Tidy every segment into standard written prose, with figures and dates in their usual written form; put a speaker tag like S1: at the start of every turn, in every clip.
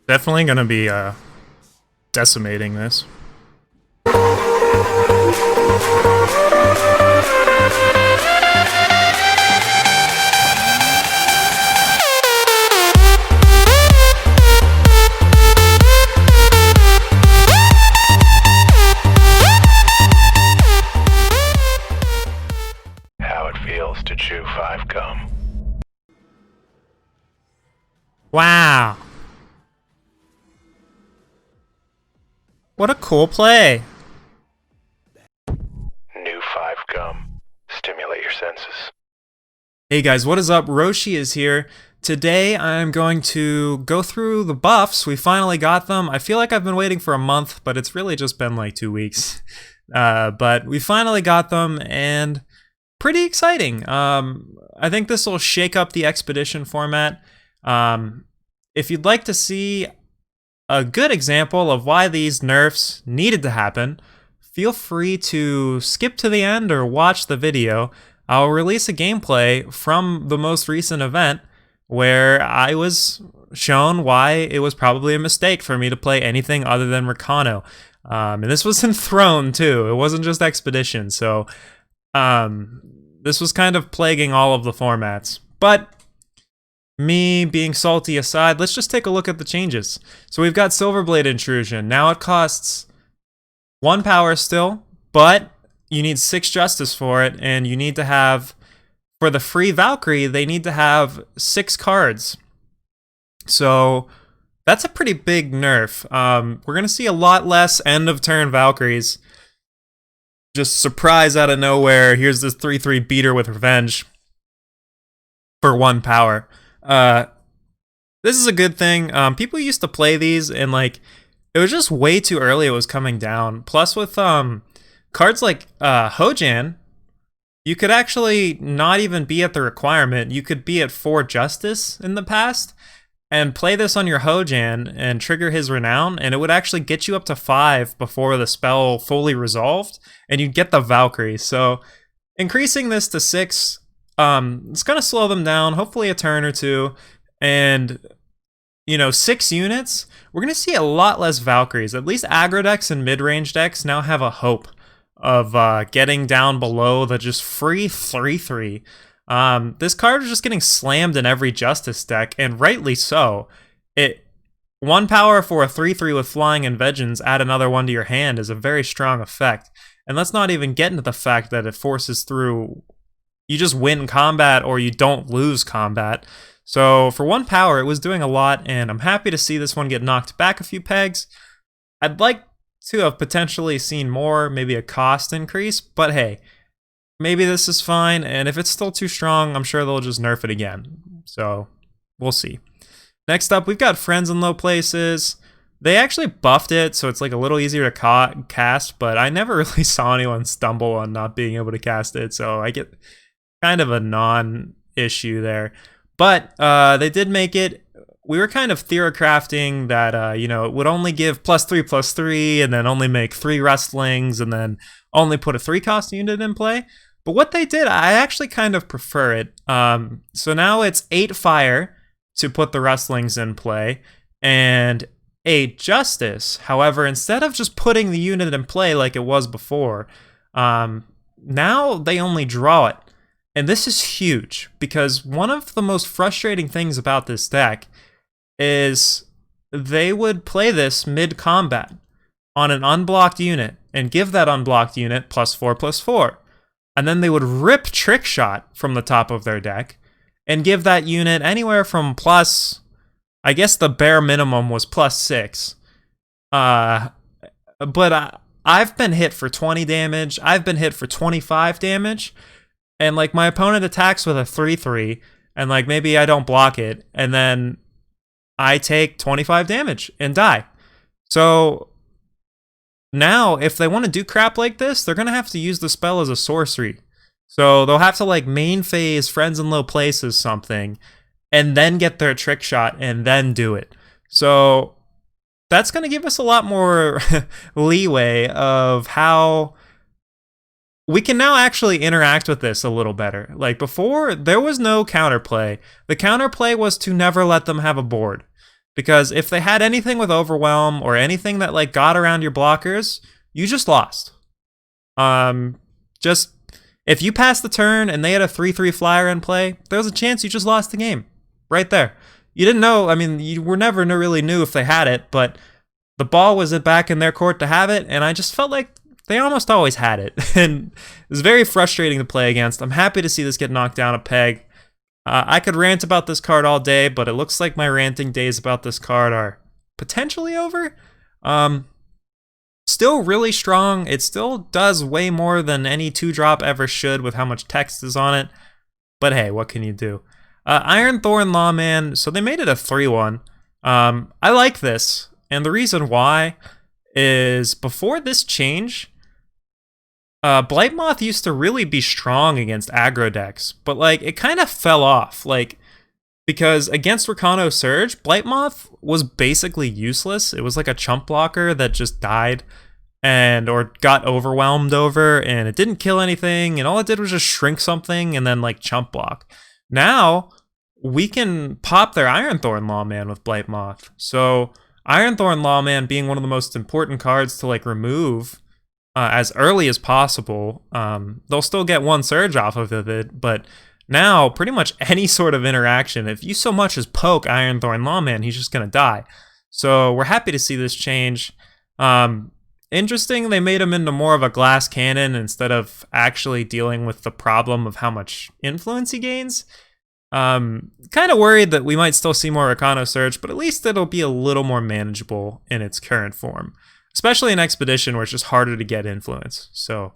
S1: Definitely gonna be decimating this.
S2: How it feels to chew 5 gum.
S1: Wow. What a cool play.
S2: New 5 gum. Stimulate your senses.
S1: Hey guys, what is up? Roshi is here. Today I'm going to go through the buffs. We finally got them. I feel like I've been waiting for a month, but it's really just been like 2 weeks. But we finally got them and pretty exciting. I think this will shake up the expedition format. If you'd like to see a good example of why these nerfs needed to happen, feel free to skip to the end or watch the video. I'll release a gameplay from the most recent event where I was shown why it was probably a mistake for me to play anything other than Rakano. And this was in Throne too, it wasn't just Expedition, so this was kind of plaguing all of the formats. But me being salty aside, let's just take a look at the changes. So we've got Silverblade Intrusion. Now it costs 1 power still, but you need 6 justice for it, and you need to have, for the free Valkyrie, they need to have 6 cards. So that's a pretty big nerf. We're going to see a lot less end of turn Valkyries. Just surprise out of nowhere, here's this 3/3 beater with revenge for 1 power. This is a good thing. People used to play these and like it was just way too early it was coming down. Plus with cards like Hojan, you could actually not even be at the requirement. You could be at 4 justice in the past and play this on your Hojan and trigger his renown, and it would actually get you up to 5 before the spell fully resolved, and you'd get the Valkyrie. So increasing this to 6, it's gonna slow them down, hopefully a turn or two, and 6 units, we're gonna see a lot less Valkyries. At least aggro decks and mid-range decks now have a hope of getting down below the just free 3/3. This card is just getting slammed in every Justice deck, and rightly so. 1 power for a 3/3 with Flying and Vengeance, add another 1 to your hand is a very strong effect. And let's not even get into the fact that it forces through, you just win combat or you don't lose combat. So for 1 power, it was doing a lot, and I'm happy to see this one get knocked back a few pegs. I'd like to have potentially seen more, maybe a cost increase, but hey, maybe this is fine, and if it's still too strong, I'm sure they'll just nerf it again. So we'll see. Next up, we've got Friends in Low Places. They actually buffed it, so it's like a little easier to cast, but I never really saw anyone stumble on not being able to cast it, so I get kind of a non-issue there. But they did make it. We were kind of theoricrafting that it would only give +3/+3, and then only make 3 wrestlings, and then only put a 3-cost unit in play. But what they did, I actually kind of prefer it. So now it's 8 fire to put the wrestlings in play, and 8 justice. However, instead of just putting the unit in play like it was before, now they only draw it. And this is huge, because one of the most frustrating things about this deck is they would play this mid-combat on an unblocked unit and give that unblocked unit +4/+4. And then they would rip Trick Shot from the top of their deck and give that unit anywhere from I guess the bare minimum was +6. But I've been hit for 20 damage, I've been hit for 25 damage, and like my opponent attacks with a 3/3, and like maybe I don't block it, and then I take 25 damage and die. So now, if they want to do crap like this, they're going to have to use the spell as a sorcery. So they'll have to like main phase Friends in Low Places something, and then get their Trick Shot, and then do it. So that's going to give us a lot more leeway of how we can now actually interact with this a little better. Like before, there was no counterplay. The counterplay was to never let them have a board, Because if they had anything with Overwhelm or anything that like got around your blockers, you just lost. Just if you passed the turn and they had a 3/3 flyer in play, there was a chance you just lost the game. Right there. You didn't know, I mean, you were never really knew if they had it, but the ball was back in their court to have it, and I just felt like they almost always had it. And it was very frustrating to play against. I'm happy to see this get knocked down a peg. I could rant about this card all day, but it looks like my ranting days about this card are potentially over. Still really strong. It still does way more than any 2-drop ever should with how much text is on it. But hey, what can you do? Iron Thorn Lawman, so they made it a 3/1. I like this, and the reason why is before this change, Blightmoth used to really be strong against aggro decks, but like it kind of fell off, like because against Rakano Surge, Blightmoth was basically useless. It was like a chump blocker that just died or got overwhelmed over, and it didn't kill anything, and all it did was just shrink something and then like chump block. Now we can pop their Iron Thorn Lawman with Blightmoth. So Iron Thorn Lawman being one of the most important cards to like remove as early as possible. They'll still get 1 surge off of it, but now pretty much any sort of interaction, if you so much as poke Iron Thorn Lawman, he's just gonna die. So we're happy to see this change. Interesting, they made him into more of a glass cannon instead of actually dealing with the problem of how much influence he gains. Kind of worried that we might still see more Rakano Surge, but at least it'll be a little more manageable in its current form. Especially in Expedition, where it's just harder to get influence. So,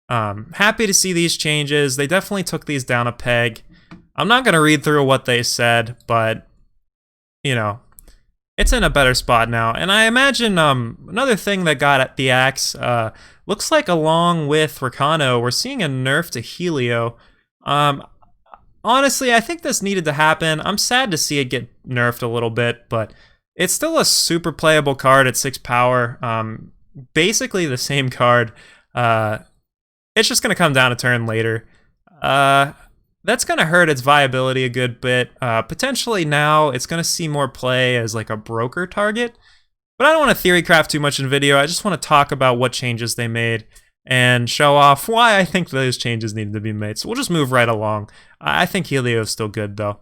S1: happy to see these changes. They definitely took these down a peg. I'm not going to read through what they said, but, you know, it's in a better spot now. And I imagine another thing that got at the axe, looks like along with Rakano, we're seeing a nerf to Helio. Honestly, I think this needed to happen. I'm sad to see it get nerfed a little bit, but it's still a super playable card at 6 power. Basically the same card. It's just going to come down a turn later. That's going to hurt its viability a good bit. Potentially now it's going to see more play as like a broker target. But I don't want to theory craft too much in video. I just want to talk about what changes they made and show off why I think those changes needed to be made. So we'll just move right along. I think Helio is still good though.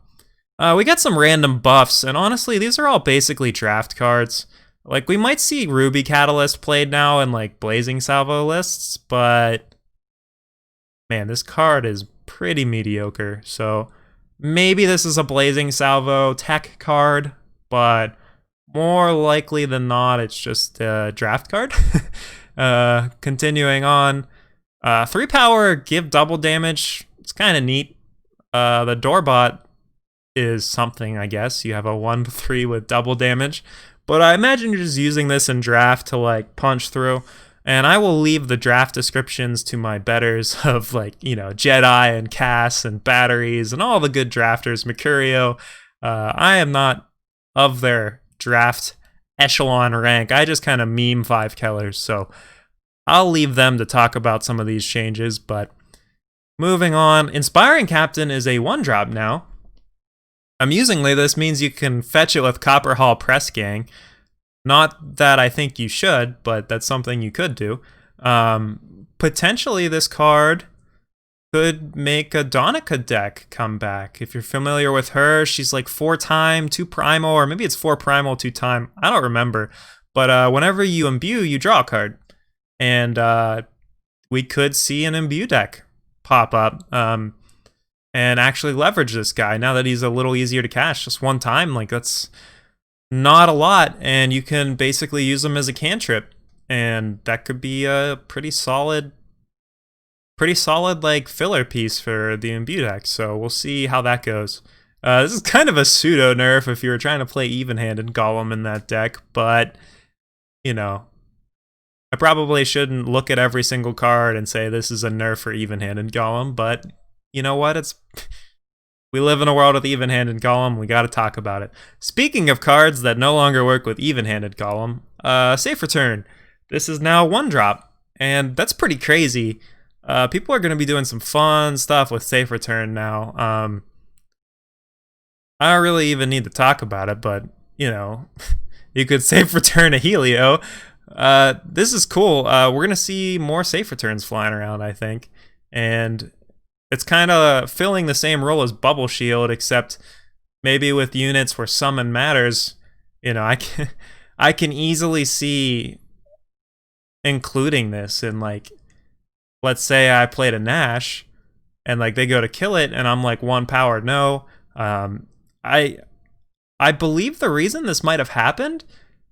S1: We got some random buffs, and honestly, these are all basically draft cards. Like, we might see Ruby Catalyst played now in like Blazing Salvo lists, but man, this card is pretty mediocre. So maybe this is a Blazing Salvo tech card, but more likely than not, it's just a draft card. Continuing on, 3 power, give double damage. It's kind of neat. The Doorbot is something, I guess. You have a 1/3 with double damage. But I imagine you're just using this in draft to like punch through. And I will leave the draft descriptions to my betters of like, you know, Jedi and Cass and batteries and all the good drafters, Mercurio. I am not of their draft echelon rank. I just kind of meme 5 Kellers. So I'll leave them to talk about some of these changes. But moving on, Inspiring Captain is a 1-drop now. Amusingly, this means you can fetch it with Copper Hall Press Gang. Not that I think you should, but that's something you could do. Potentially, this card could make a Donica deck come back. If you're familiar with her, she's like 4-time, 2 primal, or maybe it's 4 primal, 2-time. I don't remember. But whenever you imbue, you draw a card. And we could see an imbue deck pop up. And actually leverage this guy now that he's a little easier to catch. Just 1 time, like that's not a lot, and you can basically use him as a cantrip, and that could be a pretty solid like filler piece for the imbue deck. So we'll see how that goes. This is kind of a pseudo nerf if you were trying to play even-handed Golem in that deck, but you know, I probably shouldn't look at every single card and say this is a nerf for even-handed Golem, but you know what? We live in a world with even-handed Golem. We got to talk about it. Speaking of cards that no longer work with even-handed Golem, Safe Return. This is now 1-drop, and that's pretty crazy. People are going to be doing some fun stuff with Safe Return now. I don't really even need to talk about it, but you know, you could safe return a Helio. This is cool. We're going to see more safe returns flying around, I think. And it's kind of filling the same role as Bubble Shield, except maybe with units where summon matters. You know, I can easily see including this in, like, let's say I played a Nash and like they go to kill it and I'm like 1 power no. I believe the reason this might have happened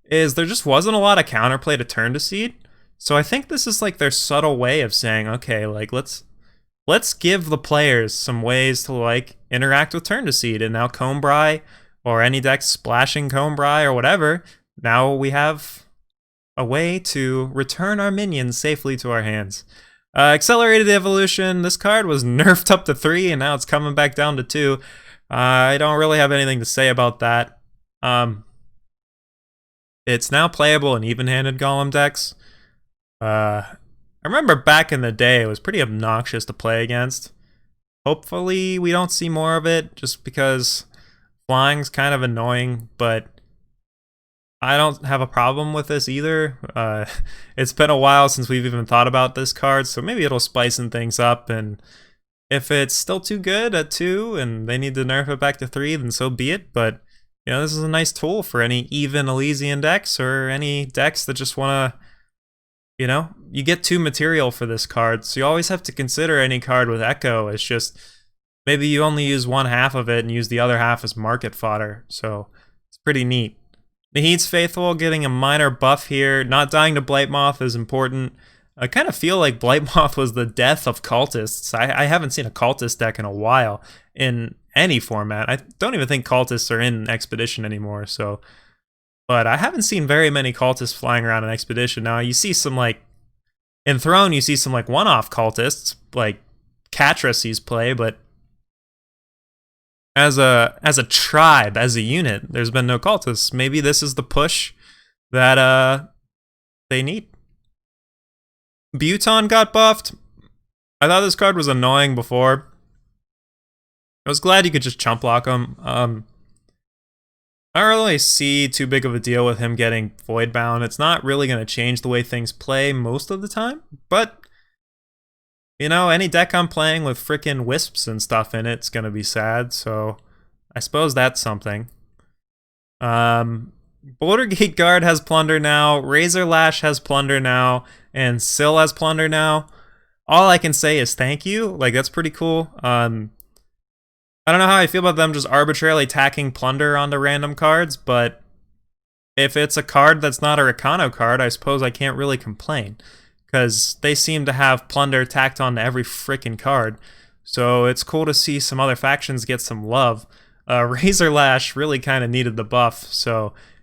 S1: is there just wasn't a lot of counterplay to turn to seed. So I think this is like their subtle way of saying, okay, like let's give the players some ways to like interact with turn to seed. And now Combri or any deck splashing Combri or whatever, now we have a way to return our minions safely to our hands. Accelerated Evolution, this card was nerfed up to 3 and now it's coming back down to 2. I don't really have anything to say about that. It's now playable in even-handed Golem decks. I remember back in the day it was pretty obnoxious to play against. Hopefully we don't see more of it just because flying's kind of annoying, but I don't have a problem with this either. It's been a while since we've even thought about this card, so maybe it'll spice things up, and if it's still too good at 2 and they need to nerf it back to 3, then so be it. But you know, this is a nice tool for any even Elysian decks or any decks that just want to, you know, you get 2 material for this card, so you always have to consider any card with Echo as just maybe you only use 1/2 of it and use the other half as market fodder. So it's pretty neat. Nahid's Faithful getting a minor buff here. Not dying to Blightmoth is important. I kind of feel like Blightmoth was the death of cultists. I haven't seen a cultist deck in a while in any format. I don't even think cultists are in Expedition anymore. So, but I haven't seen very many cultists flying around in Expedition. Now you see some like in Throne, you see some like one-off cultists like Catra sees play, but as a tribe, as a unit, there's been no cultists. Maybe this is the push that they need. Buton got buffed. I thought this card was annoying before. I was glad you could just chump block him. I don't really see too big of a deal with him getting void bound. It's not really going to change the way things play most of the time, but you know, any deck I'm playing with frickin' wisps and stuff in it's gonna be sad, so I suppose that's something. Boulder Gate Guard has Plunder now, Razor Lash has Plunder now, and Syl has Plunder now. All I can say is thank you, like that's pretty cool. I don't know how I feel about them just arbitrarily tacking Plunder onto random cards, but if it's a card that's not a Rakano card, I suppose I can't really complain. Because they seem to have Plunder tacked onto every frickin' card. So it's cool to see some other factions get some love. Razor Lash really kind of needed the buff,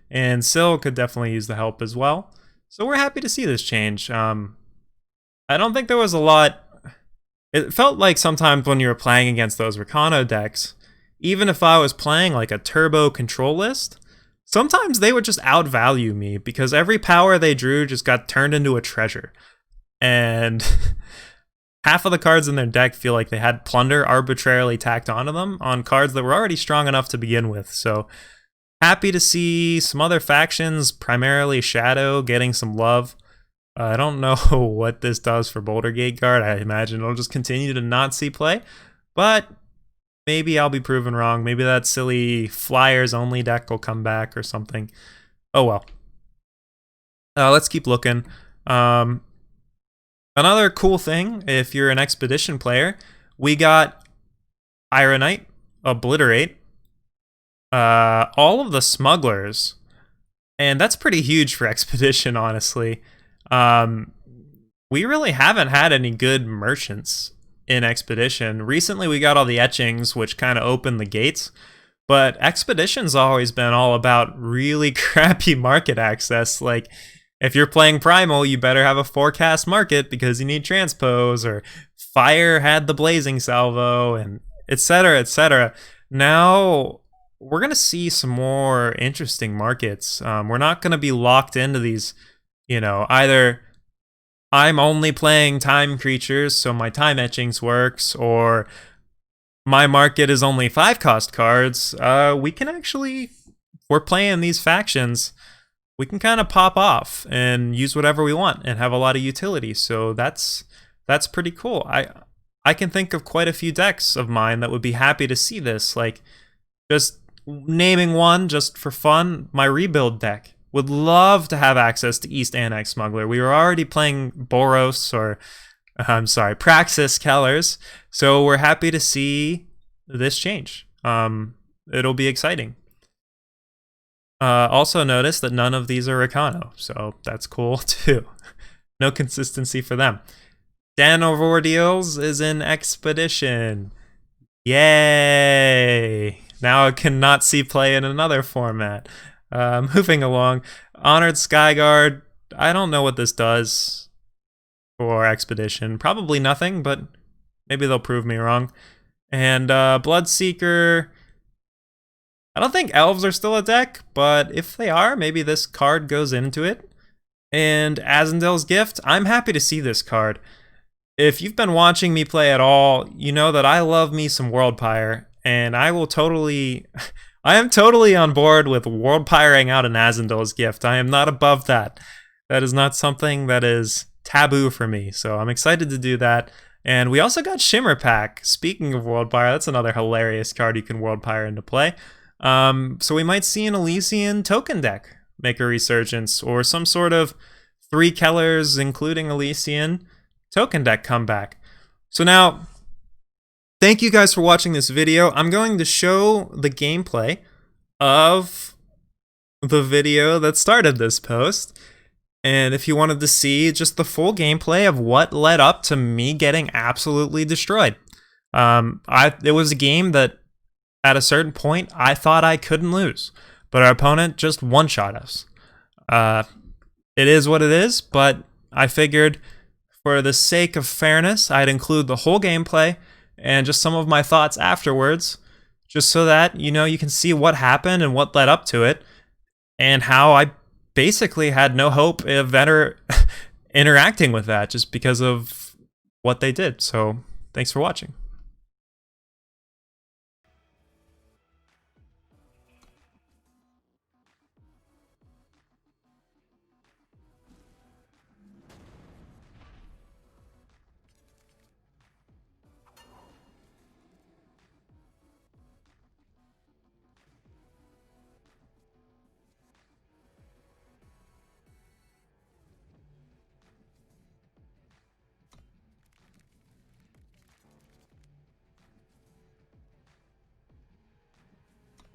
S1: and Syl could definitely use the help as well. So we're happy to see this change. I don't think there was a lot. It felt like sometimes when you were playing against those Rakano decks, even if I was playing like a turbo control list, sometimes they would just outvalue me because every power they drew just got turned into a treasure. And half of the cards in their deck feel like they had Plunder arbitrarily tacked onto them on cards that were already strong enough to begin with. So happy to see some other factions, primarily Shadow, getting some love. I don't know what this does for Boulder Gate Guard. I imagine it'll just continue to not see play, but maybe I'll be proven wrong. Maybe that silly Flyers only deck will come back or something. Oh well. Let's keep looking. Another cool thing, if you're an Expedition player, we got Ironite, Obliterate, all of the Smugglers, and that's pretty huge for Expedition, honestly. We really haven't had any good merchants in Expedition. Recently we got all the etchings, which kind of opened the gates, but Expedition's always been all about really crappy market access. Like, if you're playing Primal, you better have a forecast market because you need transpose, or Fire had the Blazing Salvo, and etc., etc. Now, we're going to see some more interesting markets. We're not going to be locked into these, you know, either I'm only playing time creatures, so my time etchings works, or my market is only 5-cost cards. We can actually we're playing these factions, we can kind of pop off and use whatever we want and have a lot of utility. So that's pretty cool. I can think of quite a few decks of mine that would be happy to see this. Like, just naming one just for fun, my rebuild deck would love to have access to East Annex Smuggler. We were already playing Boros or Praxis Kellers, so we're happy to see this change. It'll be exciting. Also notice that none of these are Rakano, so that's cool too. No consistency for them. Dan of Ordeals is in Expedition. Yay! Now I cannot see play in another format. Moving along, Honored Skyguard. I don't know what this does for Expedition. Probably nothing, but maybe they'll prove me wrong. And Bloodseeker. I don't think elves are still a deck, but if they are, maybe this card goes into it. And Azendel's Gift. I'm happy to see this card. If you've been watching me play at all, you know that I love me some World Pyre, and I am totally on board with World Pyring out an Azendel's Gift. I am not above that. That is not something that is taboo for me, so I'm excited to do that. And we also got Shimmer Pack. Speaking of World Pyre, that's another hilarious card you can World Pyre into play. So we might see an Elysian token deck make a resurgence, or some sort of 3 Kellers, including Elysian, token deck come back. So now, thank you guys for watching this video. I'm going to show the gameplay of the video that started this post. And if you wanted to see just the full gameplay of what led up to me getting absolutely destroyed. It was a game that at a certain point I thought I couldn't lose, but our opponent just one-shot us. It is what it is, but I figured for the sake of fairness, I'd include the whole gameplay and just some of my thoughts afterwards, just so that, you know, you can see what happened and what led up to it, and how I basically had no hope of ever interacting with that just because of what they did. So, thanks for watching.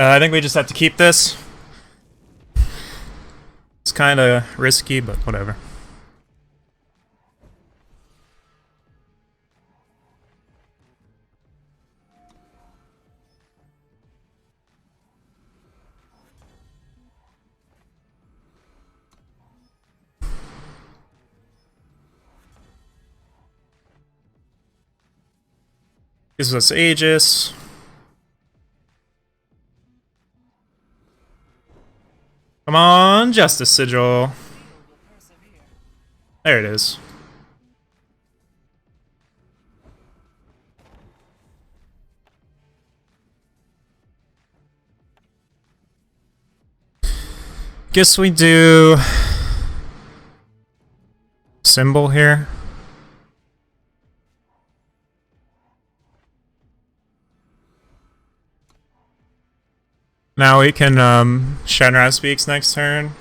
S1: I think we just have to keep this. It's kind of risky, but whatever. Gives us Aegis. Come on, Justice Sigil. There it is. Guess we do symbol here. Now we can Shenra speaks next turn.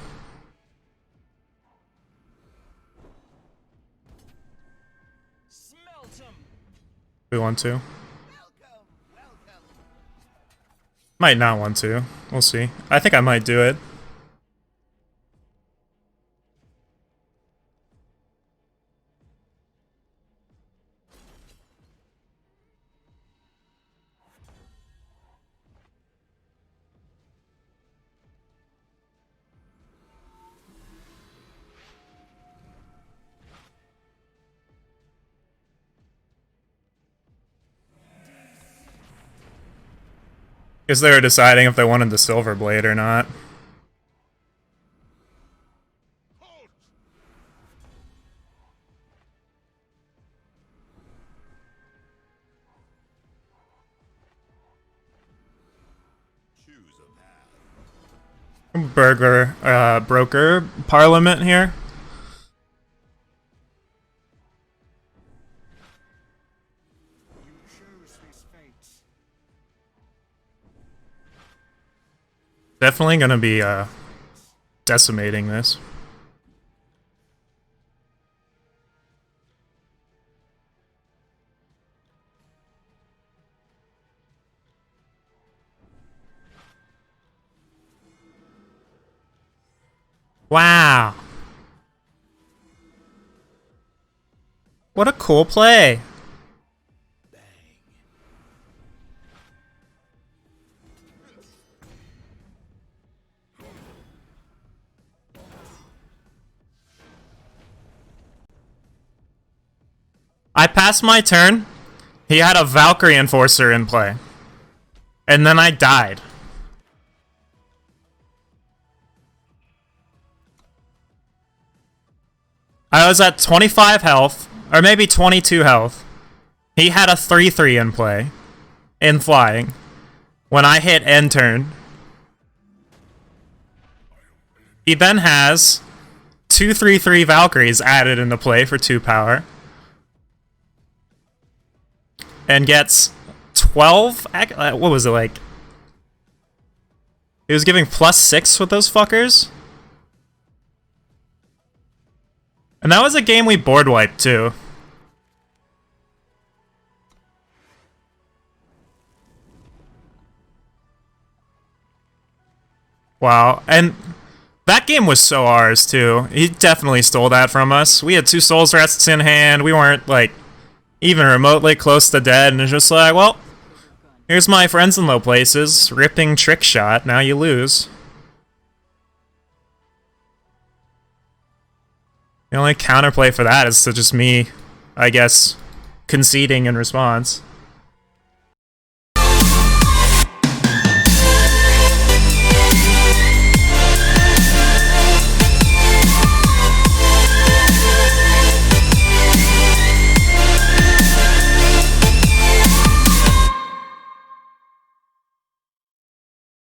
S1: We want to. Might not want to. We'll see. I think I might do it. Because they were deciding if they wanted the Silver Blade or not. broker parliament here. Definitely gonna be decimating this. Wow. What a cool play. I passed my turn. He had a Valkyrie Enforcer in play. And then I died. I was at 25 health, or maybe 22 health. He had a 3/3 in play, in flying. When I hit end turn, he then has 2/3/3 Valkyries added into play for 2 power. And gets 12, what was it like? He was giving +6 with those fuckers. And that was a game we board wiped too. Wow, and that game was so ours too. He definitely stole that from us. We had 2 Souls Rests in hand. We weren't like even remotely close to dead, and it's just like, well, here's my friends in low places, ripping trick shot, now you lose. The only counterplay for that is to just me, I guess, conceding in response.